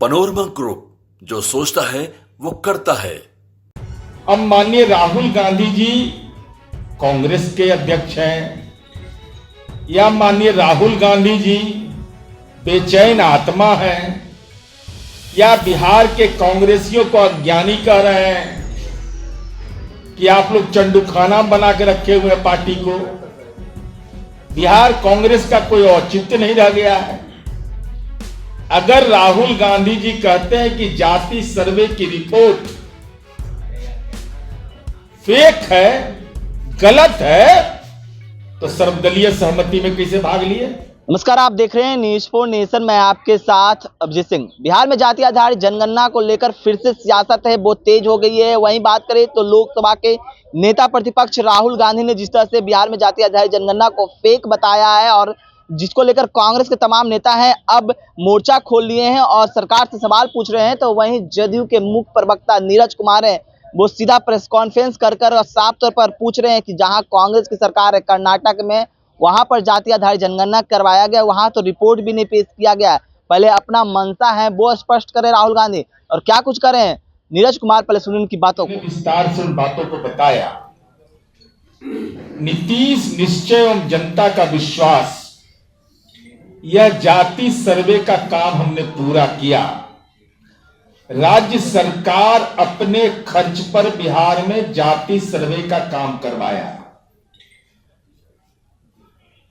Panorama group, जो सोचता है वो करता है। अब माननीय राहुल गांधी जी कांग्रेस के अध्यक्ष हैं या माननीय राहुल गांधी जी बेचैन आत्मा हैं या बिहार के कांग्रेसियों को अज्ञानी कह रहे हैं कि आप लोग चंडूखाना बना के रखे हुए हैं पार्टी को। बिहार कांग्रेस का कोई औचित्य नहीं रह गया है। अगर राहुल गांधी जी कहते हैं कि जाति सर्वे की रिपोर्ट फेक है, गलत है, तो सर्वदलीय सहमति में कैसे भाग लिए? नमस्कार, आप देख रहे हैं न्यूज़ फॉर नेशन। मैं आपके साथ अभिजीत सिंह। बिहार में जाति आधारित जनगणना को लेकर फिर से सियासत है वो तेज हो गई है। वहीं बात करें तो लोकसभा के नेता प्रतिपक्ष राहुल गांधी ने जिस तरह से बिहार में जाति आधारित जनगणना को फेक बताया है और जिसको लेकर कांग्रेस के तमाम नेता हैं अब मोर्चा खोल लिए हैं और सरकार से सवाल पूछ रहे हैं, तो वहीं जदयू के मुख्य प्रवक्ता नीरज कुमार हैं, वो सीधा प्रेस कॉन्फ्रेंस कर और साफ तौर पर पूछ रहे हैं कि जहां कांग्रेस की सरकार है कर्नाटक में, वहां पर जाति आधारित जनगणना करवाया गया, वहां तो रिपोर्ट भी नहीं पेश किया गया। पहले अपना मंशा है वो स्पष्ट करें राहुल गांधी, और क्या कुछ करें नीरज कुमार, पहले सुनिए उनकी बातों को। विस्तार से उन बातों को बताया। नीतीश निश्चय एवं जनता का विश्वास, यह जाति सर्वे का काम हमने पूरा किया। राज्य सरकार अपने खर्च पर बिहार में जाति सर्वे का काम करवाया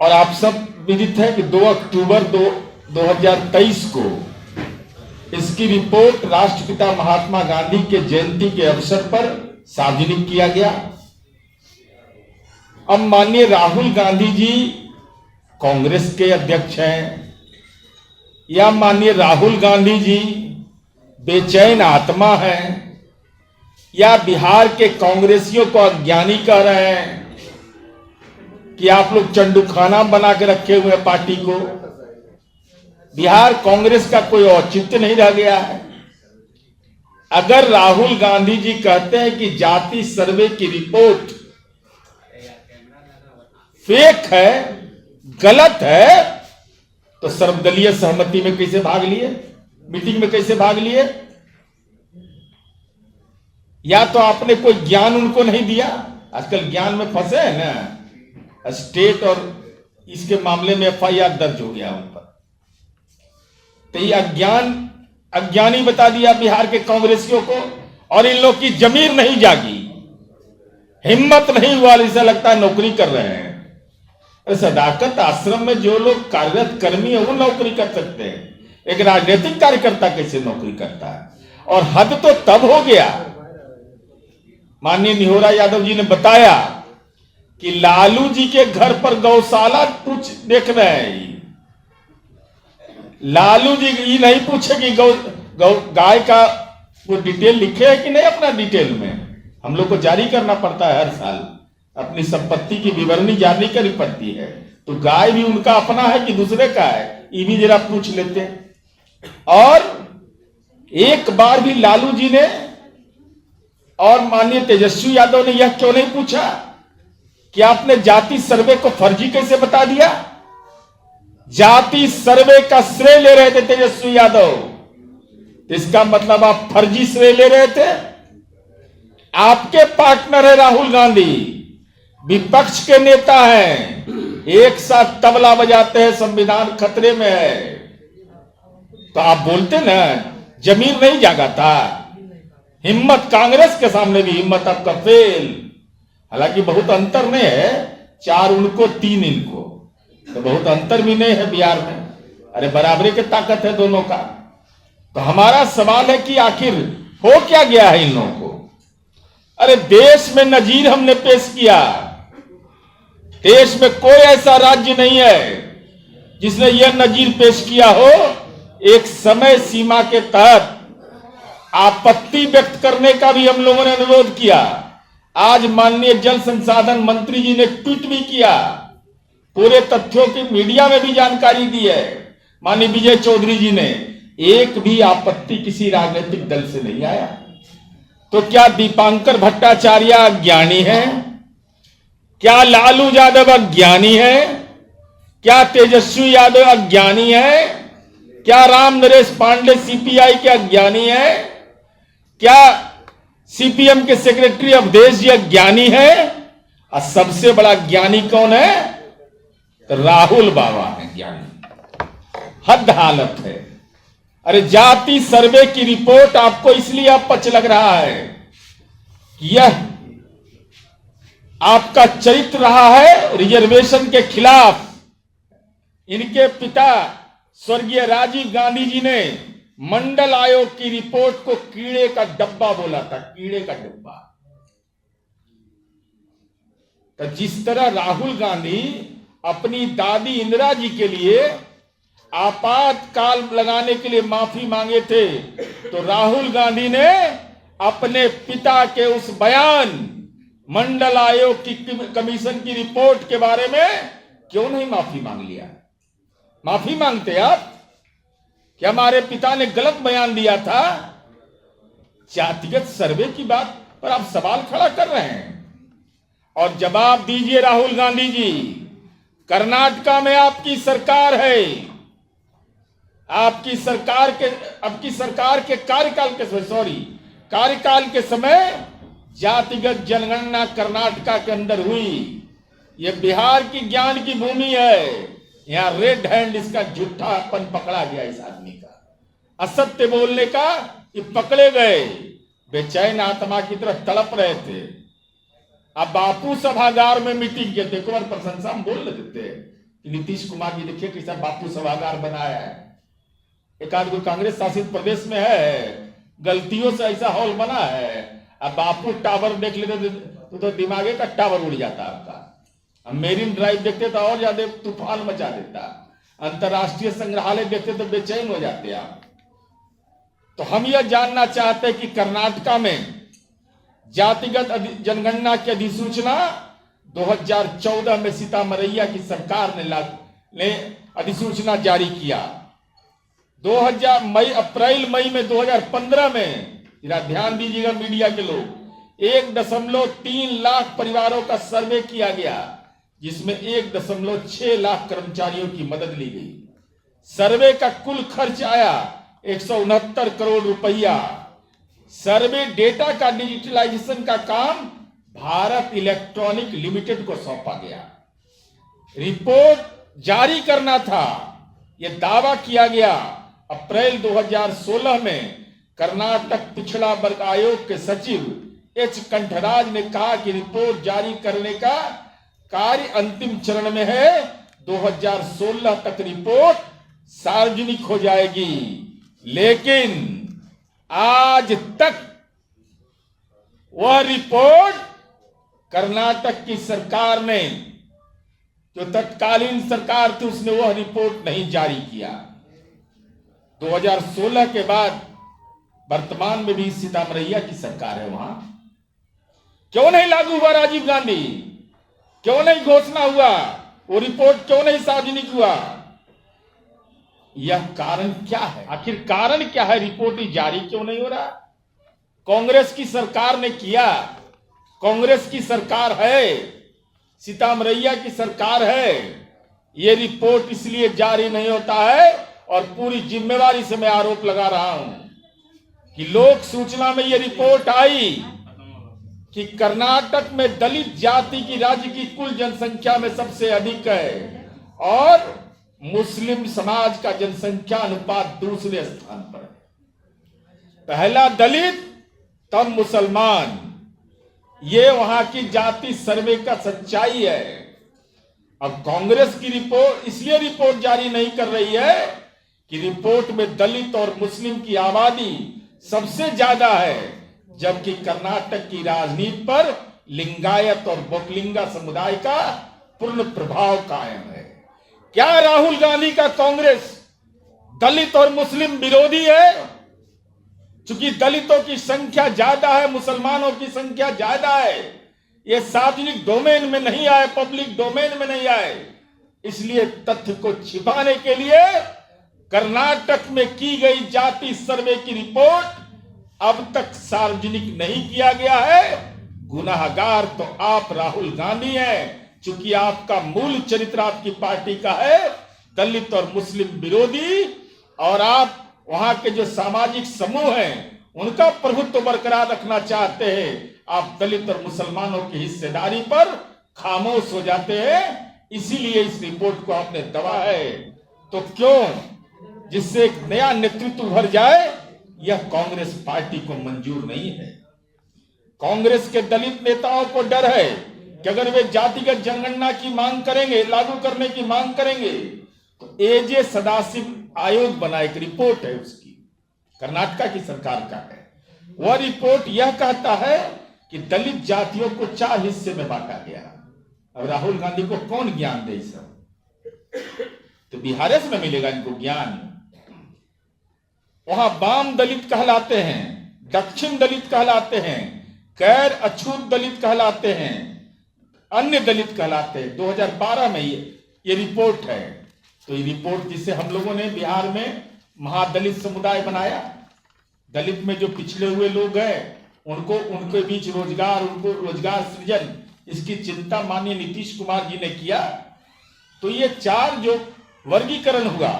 और आप सब विदित है कि 2 अक्टूबर 2023 को इसकी रिपोर्ट राष्ट्रपिता महात्मा गांधी के जयंती के अवसर पर सार्वजनिक किया गया। अब माननीय राहुल गांधी जी कांग्रेस के अध्यक्ष हैं या माननीय राहुल गांधी जी बेचैन आत्मा हैं या बिहार के कांग्रेसियों को अज्ञानी कह रहे हैं कि आप लोग चंडूखाना बना के रखे हुए हैं पार्टी को। बिहार कांग्रेस का कोई औचित्य नहीं रह गया है। अगर राहुल गांधी जी कहते हैं कि जाति सर्वे की रिपोर्ट फेक है, गलत है, तो सर्वदलीय सहमति में कैसे भाग लिए? मीटिंग में कैसे भाग लिए? या तो आपने कोई ज्ञान उनको नहीं दिया। आजकल ज्ञान में फंसे हैं ना, स्टेट और इसके मामले में FIR दर्ज हो गया उन पर। तो ये अज्ञानी बता दिया बिहार के कांग्रेसियों को, और इन लोग की जमीर नहीं जागी, हिम्मत नहीं हुआ, ऐसा लगता है नौकरी कर रहे हैं। सदाकत आश्रम में जो लोग कार्यरत कर्मी है वो नौकरी कर सकते हैं, एक राजनीतिक कार्यकर्ता कैसे नौकरी करता है? और हद तो तब हो गया, माननीय निहोरा यादव जी ने बताया कि लालू जी के घर पर गौशाला कुछ देख रहे हैं। लालू जी ये नहीं पूछे कि गाय का वो डिटेल लिखे है कि नहीं अपना डिटेल में। हम लोग को जारी करना पड़ता है हर साल, अपनी संपत्ति की विवरणी जारी करनी पड़ती है, तो गाय भी उनका अपना है कि दूसरे का है, ये भी जरा पूछ लेते हैं। और एक बार भी लालू जी ने और माननीय तेजस्वी यादव ने यह क्यों नहीं पूछा कि आपने जाति सर्वे को फर्जी कैसे बता दिया? जाति सर्वे का श्रेय ले रहे थे तेजस्वी यादव, इसका मतलब आप फर्जी श्रेय ले रहे थे। आपके पार्टनर है राहुल गांधी, विपक्ष के नेता हैं, एक साथ तबला बजाते हैं, संविधान खतरे में है, तो आप बोलते ना जमीर नहीं जागा था। हिम्मत कांग्रेस के सामने भी हिम्मत आपका फेल। हालांकि बहुत अंतर नहीं है, 4 उनको 3 इनको, तो बहुत अंतर भी नहीं है बिहार में। अरे बराबरी की ताकत है दोनों का। तो हमारा सवाल है कि आखिर हो क्या गया है इन लोगों को? अरे देश में नजीर हमने पेश किया, देश में कोई ऐसा राज्य नहीं है जिसने यह नजीर पेश किया हो। एक समय सीमा के तहत आपत्ति व्यक्त करने का भी हम लोगों ने अनुरोध किया। आज माननीय जल संसाधन मंत्री जी ने ट्वीट भी किया, पूरे तथ्यों की मीडिया में भी जानकारी दी है। माननीय विजय चौधरी जी ने, एक भी आपत्ति किसी राजनीतिक दल से नहीं आया। तो क्या दीपांकर भट्टाचार्य अज्ञानी है? क्या लालू यादव अज्ञानी है? क्या तेजस्वी यादव अज्ञानी है? क्या राम नरेश पांडे सीपीआई के अज्ञानी है? क्या सीपीएम के सेक्रेटरी अवधेश जी अज्ञानी है? और सबसे बड़ा ज्ञानी कौन है? राहुल बाबा है ज्ञानी। हद हालत है। अरे जाति सर्वे की रिपोर्ट आपको इसलिए अपच लग रहा है कि यह आपका चरित्र रहा है रिजर्वेशन के खिलाफ। इनके पिता स्वर्गीय राजीव गांधी जी ने मंडल आयोग की रिपोर्ट को कीड़े का डब्बा बोला था, कीड़े का डब्बा। तो जिस तरह राहुल गांधी अपनी दादी इंदिरा जी के लिए आपातकाल लगाने के लिए माफी मांगे थे, तो राहुल गांधी ने अपने पिता के उस बयान मंडल आयोग की कमीशन की रिपोर्ट के बारे में क्यों नहीं माफी मांग लिया? माफी मांगते आप कि हमारे पिता ने गलत बयान दिया था। जातिगत सर्वे की बात पर आप सवाल खड़ा कर रहे हैं। और जवाब दीजिए राहुल गांधी जी, कर्नाटका में आपकी सरकार है, आपकी सरकार के कार्यकाल के समय जातिगत जनगणना कर्नाटका के अंदर हुई। यह बिहार की ज्ञान की भूमि है। यहां रेड हैंड इसका झूठापन पकड़ा गया, इस आदमी का असत्य बोलने का। ये पकड़े गए, बेचैन आत्मा की तरह तड़प रहे थे। अब बापू सभागार में मीटिंग किए थे। कुमार प्रशंसा हम बोल रहे थे कि नीतीश कुमार जी देखिए कैसा बापू सभागार बनाया है। एक आध कोई कांग्रेस शासित प्रदेश में है, गलतियों से ऐसा हॉल बना है। अब बापू टावर देख लेते तो दिमागे का टावर उड़ जाता आपका। हम मेरीन ड्राइव देखते तो और ज्यादा तूफान मचा देता। अंतरराष्ट्रीय संग्रहालय देखते तो बेचैन हो जाते आप। तो हम यह जानना चाहते हैं कि कर्नाटका में जातिगत जनगणना की अधिसूचना 2014 में सीतामरैया की सरकार ने अधिसूचना जारी किया। अप्रैल मई में 2015 में, जरा ध्यान दीजिएगा मीडिया के लोग, 1.3 लाख परिवारों का सर्वे किया गया, जिसमें 1.6 लाख कर्मचारियों की मदद ली गई। सर्वे का कुल खर्च आया 169 करोड़ रुपया। सर्वे डेटा का डिजिटलाइजेशन का काम भारत इलेक्ट्रॉनिक लिमिटेड को सौंपा गया। रिपोर्ट जारी करना था, यह दावा किया गया। अप्रैल 2016 में कर्नाटक पिछड़ा वर्ग आयोग के सचिव एच कंठराज ने कहा कि रिपोर्ट जारी करने का कार्य अंतिम चरण में है। 2016 तक रिपोर्ट सार्वजनिक हो जाएगी। लेकिन आज तक वह रिपोर्ट कर्नाटक की सरकार ने, जो तत्कालीन सरकार थी, उसने वह रिपोर्ट नहीं जारी किया। 2016 के बाद वर्तमान में भी सीतामरैया की सरकार है। वहां क्यों नहीं लागू हुआ राजीव गांधी? क्यों नहीं घोषणा हुआ? वो रिपोर्ट क्यों नहीं सार्वजनिक हुआ? यह कारण क्या है? आखिर कारण क्या है? रिपोर्ट जारी क्यों नहीं हो रहा? कांग्रेस की सरकार ने किया, कांग्रेस की सरकार है, सीतामरैया की सरकार है। यह रिपोर्ट इसलिए जारी नहीं होता है, और पूरी जिम्मेवारी से मैं आरोप लगा रहा हूं कि लोक सूचना में यह रिपोर्ट आई कि कर्नाटक में दलित जाति की राज्य की कुल जनसंख्या में सबसे अधिक है, और मुस्लिम समाज का जनसंख्या अनुपात दूसरे स्थान पर है। पहला दलित, तब मुसलमान। ये वहां की जाति सर्वे का सच्चाई है। अब कांग्रेस की रिपोर्ट इसलिए रिपोर्ट जारी नहीं कर रही है कि रिपोर्ट में दलित और मुस्लिम की आबादी सबसे ज्यादा है, जबकि कर्नाटक की राजनीति पर लिंगायत और बोकलिंगा समुदाय का पूर्ण प्रभाव कायम है। क्या राहुल गांधी का कांग्रेस दलित और मुस्लिम विरोधी है? चूंकि दलितों की संख्या ज्यादा है, मुसलमानों की संख्या ज्यादा है, ये सार्वजनिक डोमेन में नहीं आए, पब्लिक डोमेन में नहीं आए, इसलिए तथ्य को छिपाने के लिए कर्नाटक में की गई जाति सर्वे की रिपोर्ट अब तक सार्वजनिक नहीं किया गया है। गुनाहगार तो आप राहुल गांधी हैं, चूंकि आपका मूल चरित्र आपकी पार्टी का है दलित और मुस्लिम विरोधी, और आप वहां के जो सामाजिक समूह हैं उनका प्रभुत्व बरकरार रखना चाहते हैं, आप दलित और मुसलमानों की हिस्सेदारी पर खामोश हो जाते हैं। इसीलिए इस रिपोर्ट को आपने दबा है। तो क्यों जिससे एक नया नेतृत्व उभर जाए, यह कांग्रेस पार्टी को मंजूर नहीं है। कांग्रेस के दलित नेताओं को डर है कि अगर वे जातिगत जनगणना की मांग करेंगे, लागू करने की मांग करेंगे, तो एजे सदाशिव आयोग बना, एक रिपोर्ट है उसकी, कर्नाटका की सरकार का है। वह रिपोर्ट यह कहता है कि दलित जातियों को 4 हिस्से में बांटा गया। अब राहुल गांधी को कौन ज्ञान दे सब? तो बिहार से मिलेगा इनको ज्ञान। वहां वाम दलित कहलाते हैं, दक्षिण दलित कहलाते हैं, गैर अछूत दलित कहलाते हैं, अन्य दलित कहलाते हैं। 2012 में ये रिपोर्ट है। तो ये रिपोर्ट जिसे हम लोगों ने बिहार में महादलित समुदाय बनाया, दलित में जो पिछड़े हुए लोग हैं उनको, उनके बीच रोजगार, उनको रोजगार सृजन, इसकी चिंता माननीय नीतीश कुमार जी ने किया। तो ये 4 जो वर्गीकरण हुआ,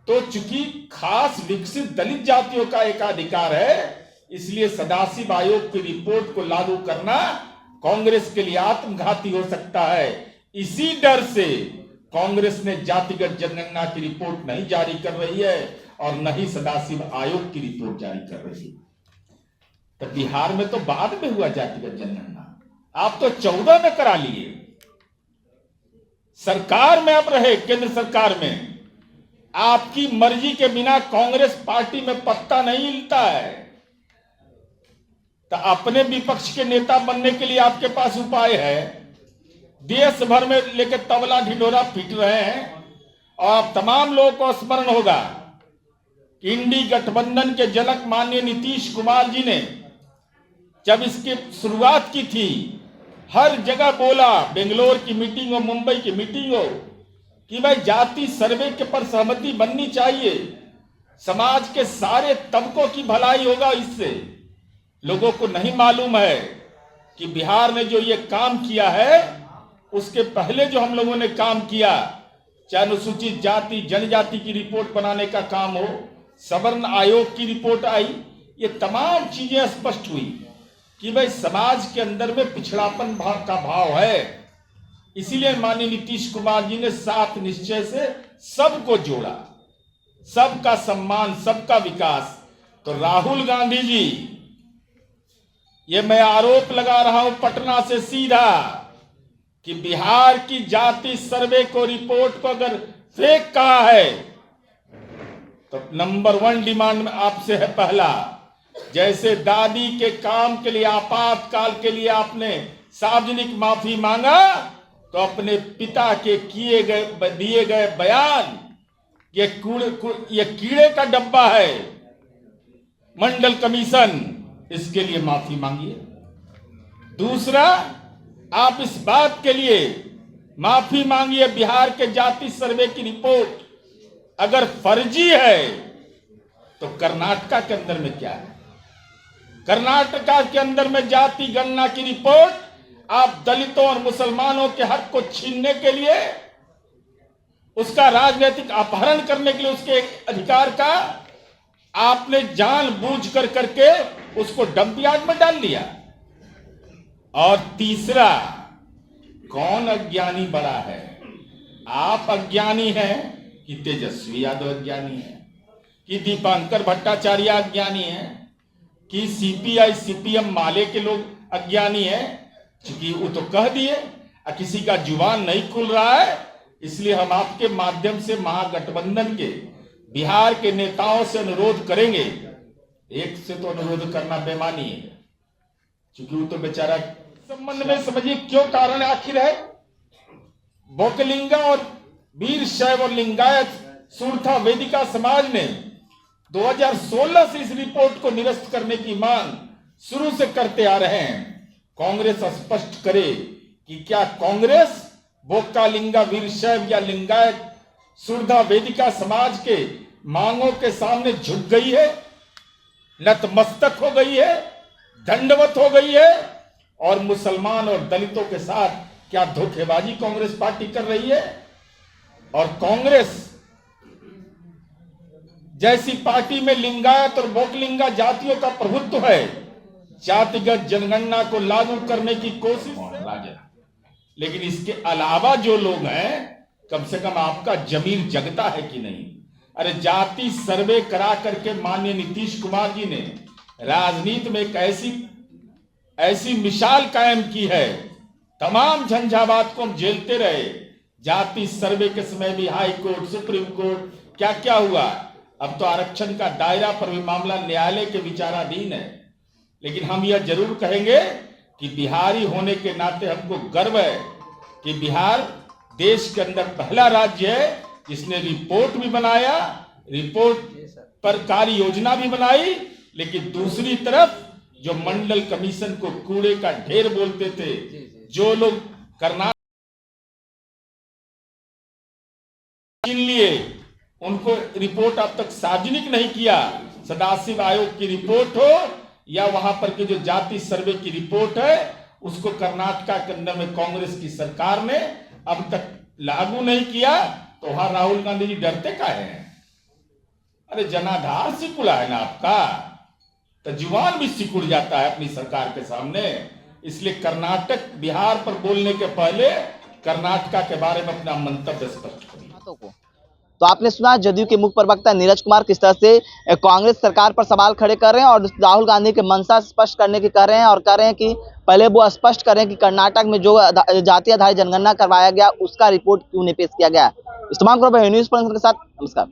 तो चूंकि खास विकसित दलित जातियों का एक अधिकार है, इसलिए सदाशिव आयोग की रिपोर्ट को लागू करना कांग्रेस के लिए आत्मघाती हो सकता है। इसी डर से कांग्रेस ने जातिगत जनगणना की रिपोर्ट नहीं जारी कर रही है और न ही सदाशिव आयोग की रिपोर्ट जारी कर रही है। तो बिहार में तो बाद में हुआ जातिगत जनगणना, आप तो 14 में करा लिए। सरकार में आप रहे, केंद्र सरकार में, आपकी मर्जी के बिना कांग्रेस पार्टी में पत्ता नहीं हिलता है। तो अपने विपक्ष के नेता बनने के लिए आपके पास उपाय है। देश भर में लेकर तबला ढिढोरा पीट रहे हैं और आप तमाम लोगों को स्मरण होगा कि इंडी गठबंधन के जनक माननीय नीतीश कुमार जी ने जब इसकी शुरुआत की थी, हर जगह बोला, बेंगलोर की मीटिंग हो, मुंबई की मीटिंग हो, कि भाई जाति सर्वे के पर सहमति बननी चाहिए, समाज के सारे तबकों की भलाई होगा इससे। लोगों को नहीं मालूम है कि बिहार ने जो ये काम किया है, उसके पहले जो हम लोगों ने काम किया, चाहे अनुसूचित जाति जनजाति की रिपोर्ट बनाने का काम हो, सवर्ण आयोग की रिपोर्ट आई, ये तमाम चीजें स्पष्ट हुई कि भाई समाज के अंदर में पिछड़ापन का भाव है। इसीलिए माननीय नीतीश कुमार जी ने 7 निश्चय से सबको जोड़ा, सबका सम्मान, सबका विकास। तो राहुल गांधी जी, ये मैं आरोप लगा रहा हूं पटना से सीधा कि बिहार की जाति सर्वे को, रिपोर्ट को अगर फेक कहा है, तो नंबर 1 डिमांड आपसे है पहला, जैसे दादी के काम के लिए, आपातकाल के लिए आपने सार्वजनिक माफी मांगा, तो अपने पिता के दिए गए बयान, ये कीड़े का डब्बा है, मंडल कमीशन, इसके लिए माफी मांगिए। दूसरा, आप इस बात के लिए माफी मांगिए, बिहार के जाति सर्वे की रिपोर्ट अगर फर्जी है तो कर्नाटका के अंदर में क्या है? कर्नाटका के अंदर में जाति गणना की रिपोर्ट आप दलितों और मुसलमानों के हक को छीनने के लिए, उसका राजनीतिक अपहरण करने के लिए, उसके अधिकार का आपने जानबूझ कर करके उसको डंप यार्ड में डाल दिया। और तीसरा, कौन अज्ञानी बड़ा है? आप अज्ञानी हैं कि तेजस्वी यादव अज्ञानी है, कि दीपांकर भट्टाचार्य अज्ञानी है, कि सीपीआई सीपीएम माले के लोग अज्ञानी हैं? क्योंकि वो तो कह दिए, किसी का जुबान नहीं खुल रहा है। इसलिए हम आपके माध्यम से महागठबंधन के बिहार के नेताओं से अनुरोध करेंगे, एक से तो अनुरोध करना बेमानी है, क्योंकि वो तो बेचारा संबंध में समझिए क्यों कारण आखिर है। बोकलिंगा और वीर शैव और लिंगायत सुरथा वेदिका समाज ने 2016 से इस रिपोर्ट को निरस्त करने की मांग शुरू से करते आ रहे हैं। कांग्रेस स्पष्ट करे कि क्या कांग्रेस बोका लिंगा वीर शैव या लिंगायत सुरथा वेदिका समाज के मांगों के सामने झुक गई है, नतमस्तक हो गई है, दंडवत हो गई है, और मुसलमान और दलितों के साथ क्या धोखेबाजी कांग्रेस पार्टी कर रही है। और कांग्रेस जैसी पार्टी में लिंगायत और बोकलिंगा जातियों का प्रभुत्व है, जातिगत जनगणना को लागू करने की कोशिश है। लेकिन इसके अलावा जो लोग हैं, कम से कम आपका जमीर जगता है कि नहीं? अरे जाति सर्वे करा करके माननीय नीतीश कुमार जी ने राजनीति में एक ऐसी मिसाल कायम की है। तमाम झंझावात को हम झेलते रहे, जाति सर्वे के समय भी हाई कोर्ट, सुप्रीम कोर्ट, क्या क्या हुआ। अब तो आरक्षण का दायरा पर भी मामला न्यायालय के विचाराधीन है। लेकिन हम यह जरूर कहेंगे कि बिहारी होने के नाते हमको गर्व है कि बिहार देश के अंदर पहला राज्य है जिसने रिपोर्ट भी बनाया, रिपोर्ट पर कार्य योजना भी बनाई। लेकिन दूसरी तरफ जो मंडल कमीशन को कूड़े का ढेर बोलते थे, जो लोग कर्नाटक लिए उनको रिपोर्ट अब तक सार्वजनिक नहीं किया। सदाशिव आयोग की रिपोर्ट हो या वहां पर के जो जाति सर्वे की रिपोर्ट है, उसको कर्नाटका के अंदर में कांग्रेस की सरकार ने अब तक लागू नहीं किया। तो वहां राहुल गांधी जी डरते का है? अरे जनाधार सिकुड़ा है ना आपका, तो जुबान भी सिकुड़ जाता है अपनी सरकार के सामने। इसलिए कर्नाटक बिहार पर बोलने के पहले कर्नाटका के बारे में अपना मंतव्य स्पष्ट करिए। तो आपने सुना जदयू के मुख्य प्रवक्ता नीरज कुमार किस तरह से कांग्रेस सरकार पर सवाल खड़े कर रहे हैं और राहुल गांधी के मंशा स्पष्ट करने की कर रहे हैं, और कह रहे हैं कि पहले वो स्पष्ट करें कि कर्नाटक में जो जाति आधारित जनगणना करवाया गया उसका रिपोर्ट क्यों नहीं पेश किया गया। इस तमाम न्यूज़ के साथ नमस्कार।